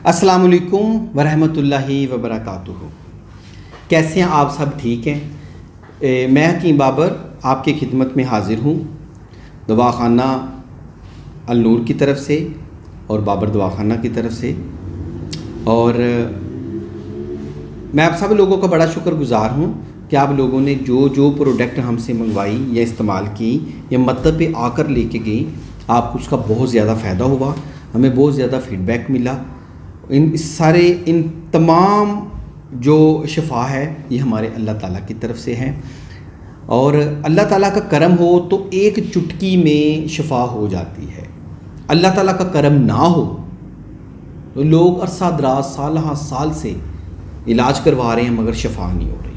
अस्सलामुअलैकुम वरहमतुल्लाहि वबरकातुहू। कैसे हैं आप सब? ठीक हैं। मैं हकीम बाबर आपकी खिदमत में हाज़िर हूँ दवाखाना अल-नूर की तरफ से और बाबर दवाखाना की तरफ से। और मैं आप सब लोगों का बड़ा शुक्रगुज़ार हूँ कि आप लोगों ने जो जो प्रोडक्ट हमसे मंगवाई या इस्तेमाल की या मतलब पे आकर लेके गई, आपको उसका बहुत ज़्यादा फ़ायदा हुआ, हमें बहुत ज़्यादा फ़ीडबैक मिला। इन तमाम जो शिफा है ये हमारे अल्लाह ताला की तरफ से है। और अल्लाह ताला का करम हो तो एक चुटकी में शिफा हो जाती है। अल्लाह ताला का करम ना हो तो लोग अरसा दराज साल से इलाज करवा रहे हैं मगर शिफा नहीं हो रही।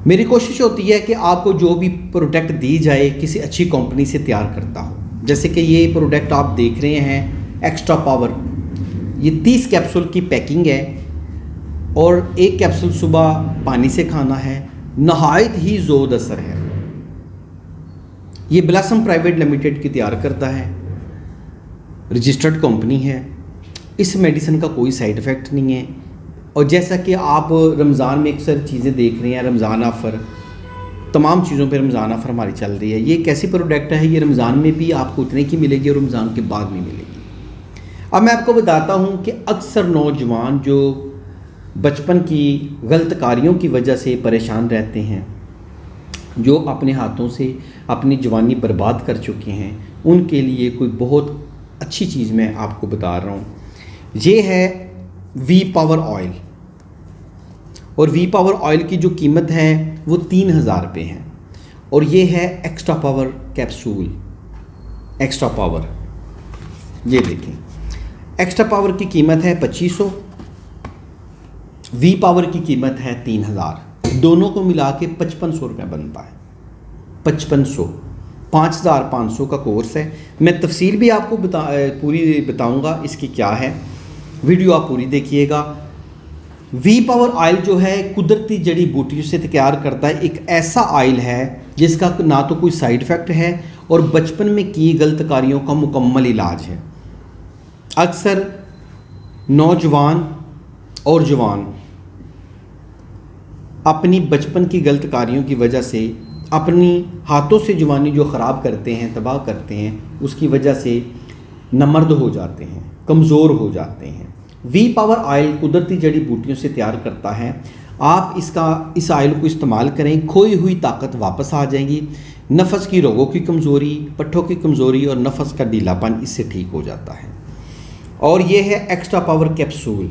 मेरी कोशिश होती है कि आपको जो भी प्रोडक्ट दी जाए किसी अच्छी कंपनी से तैयार करता हो। जैसे कि ये प्रोडक्ट आप देख रहे हैं एक्स्ट्रा पावर, ये 30 कैप्सूल की पैकिंग है और एक कैप्सूल सुबह पानी से खाना है। नहायत ही ज़ोर असर है। ये ब्लॉसम प्राइवेट लिमिटेड की तैयार करता है, रजिस्टर्ड कंपनी है। इस मेडिसिन का कोई साइड इफ़ेक्ट नहीं है। और जैसा कि आप रमज़ान में अक्सर चीज़ें देख रहे हैं, रमज़ान ऑफ़र, तमाम चीज़ों पे रमज़ान ऑफ़र हमारी चल रही है। ये एक ऐसी प्रोडक्ट है, ये रमज़ान में भी आपको उतने की मिलेगी और रमज़ान के बाद भी मिलेगी। अब मैं आपको बताता हूँ कि अक्सर नौजवान जो बचपन की गलत कारियों की वजह से परेशान रहते हैं, जो अपने हाथों से अपनी जवानी बर्बाद कर चुके हैं, उनके लिए कोई बहुत अच्छी चीज़ मैं आपको बता रहा हूँ। ये है वी पावर ऑयल। और वी पावर ऑयल की जो कीमत है वो 3000 रुपये है। और ये है extra power capsule. Extra power ये देखें, एक्स्ट्रा पावर की कीमत है 2500, वी पावर की कीमत है 3000। दोनों को मिला के 5500 रुपये बनता है। 5500, 5500 का कोर्स है। मैं तफसील भी आपको पूरी बताऊंगा इसकी क्या है। वीडियो आप पूरी देखिएगा। वी पावर ऑयल जो है कुदरती जड़ी बूटियों से तैयार करता है। एक ऐसा ऑयल है जिसका ना तो कोई साइड इफ़ेक्ट है और बचपन में की गलत कारियों का मुकम्मल इलाज है। अक्सर नौजवान और जवान अपनी बचपन की गलत कारियों की वजह से अपनी हाथों से जवानी जो ख़राब करते हैं, तबाह करते हैं, उसकी वजह से नमर्द हो जाते हैं, कमज़ोर हो जाते हैं। वी पावर ऑयल कुदरती जड़ी बूटियों से तैयार करता है। आप इस ऑयल को इस्तेमाल करें, खोई हुई ताकत वापस आ जाएगी। नफ़स की रोगों की कमज़ोरी, पट्ठों की कमज़ोरी और नफ़स का ढीलापन इससे ठीक हो जाता है। और ये है extra power capsule.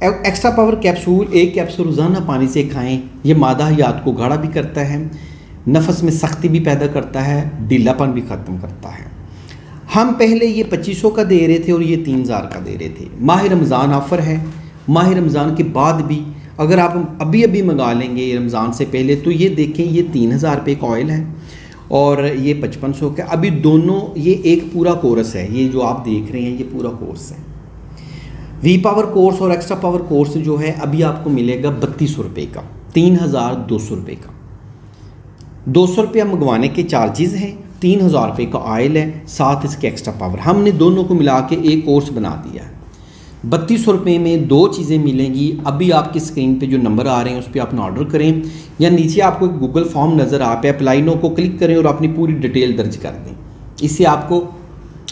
Extra power capsule, एक कैप्सूल रोज़ाना पानी से खाएं। ये मादा हयात को गाढ़ा भी करता है, नफ़स में सख्ती भी पैदा करता है, ढीलापन भी ख़त्म करता है। हम पहले ये 2500 का दे रहे थे और ये 3000 का दे रहे थे। माह रमज़ान ऑफ़र है। माह रमज़ान के बाद भी अगर आप अभी मंगा लेंगे रमज़ान से पहले तो ये देखें, ये 3000 रुपये का ऑयल है और ये 5500 का। अभी दोनों, ये एक पूरा कोर्स है। ये जो आप देख रहे हैं ये पूरा कोर्स है। वी पावर कोर्स और एक्स्ट्रा पावर कोर्स जो है अभी आपको मिलेगा 3200 रुपये का, 3200 रुपये का। 200 रुपया मंगवाने के चार्जेज़ हैं, 3000 रुपये का ऑयल है, साथ इसके एक्स्ट्रा पावर। हमने दोनों को मिला के एक कोर्स बना दिया है। 3200 रुपये में दो चीज़ें मिलेंगी। अभी आपकी स्क्रीन पे जो नंबर आ रहे हैं उस पर अपना ऑर्डर करें या नीचे आपको एक गूगल फॉर्म नज़र आ पे अप्लाई नो को क्लिक करें और अपनी पूरी डिटेल दर्ज कर दें। इससे आपको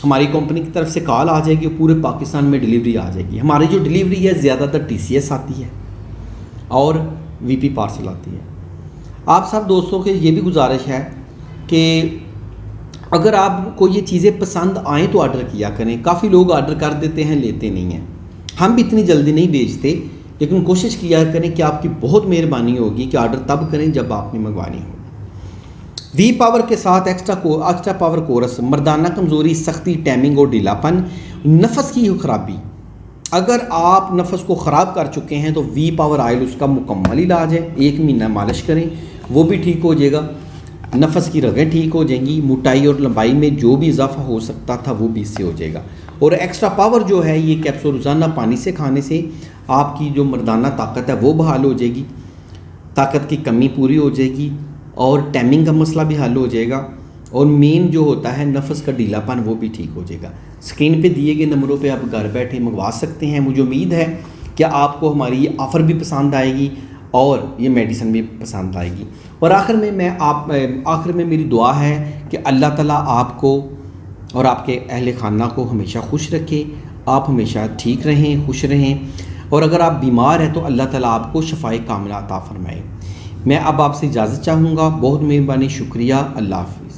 हमारी कंपनी की तरफ से कॉल आ जाएगी और पूरे पाकिस्तान में डिलीवरी आ जाएगी। हमारी जो डिलीवरी है ज़्यादातर TCS आती है और VP पार्सल आती है। आप सब दोस्तों के ये भी गुजारिश है कि अगर आपको ये चीज़ें पसंद आएँ तो ऑर्डर किया करें। काफ़ी लोग ऑर्डर कर देते हैं, लेते नहीं हैं। हम भी इतनी जल्दी नहीं भेजते, लेकिन कोशिश किया करें कि आपकी बहुत मेहरबानी होगी कि ऑर्डर तब करें जब आपने मंगवानी हो। वी पावर के साथ एक्स्ट्रा पावर कोर्स, मर्दाना कमज़ोरी, सख्ती, टैमिंग और ढीलापन, नफ़स की खराबी। अगर आप नफ़स को ख़राब कर चुके हैं तो वी पावर ऑयल उसका मुकम्मल इलाज है। 1 महीना मालिश करें, वो भी ठीक हो जाएगा। नफ़स की रगें ठीक हो जाएंगी। मोटाई और लंबाई में जो भी इजाफा हो सकता था वो भी इससे हो जाएगा। और एक्स्ट्रा पावर जो है ये कैप्सूल रोज़ाना पानी से खाने से आपकी जो मर्दाना ताकत है वो बहाल हो जाएगी, ताकत की कमी पूरी हो जाएगी और टैमिंग का मसला भी हल हो जाएगा। और मेन जो होता है नफ्स का ढीलापन वो भी ठीक हो जाएगा। स्क्रीन पे दिए गए नंबरों पे आप घर बैठे मंगवा सकते हैं। मुझे उम्मीद है कि आपको हमारी ये ऑफ़र भी पसंद आएगी और ये मेडिसिन भी पसंद आएगी। और आखिर में मेरी दुआ है कि अल्लाह ताला आपको और आपके अहले खाना को हमेशा खुश रखे, आप हमेशा ठीक रहें, खुश रहें, और अगर आप बीमार हैं तो अल्लाह ताला आपको शफ़ाए कामिला अता फ़रमाए। मैं अब आपसे इजाज़त चाहूँगा। बहुत मेहरबानी, शुक्रिया, अल्लाह हाफ़िज़।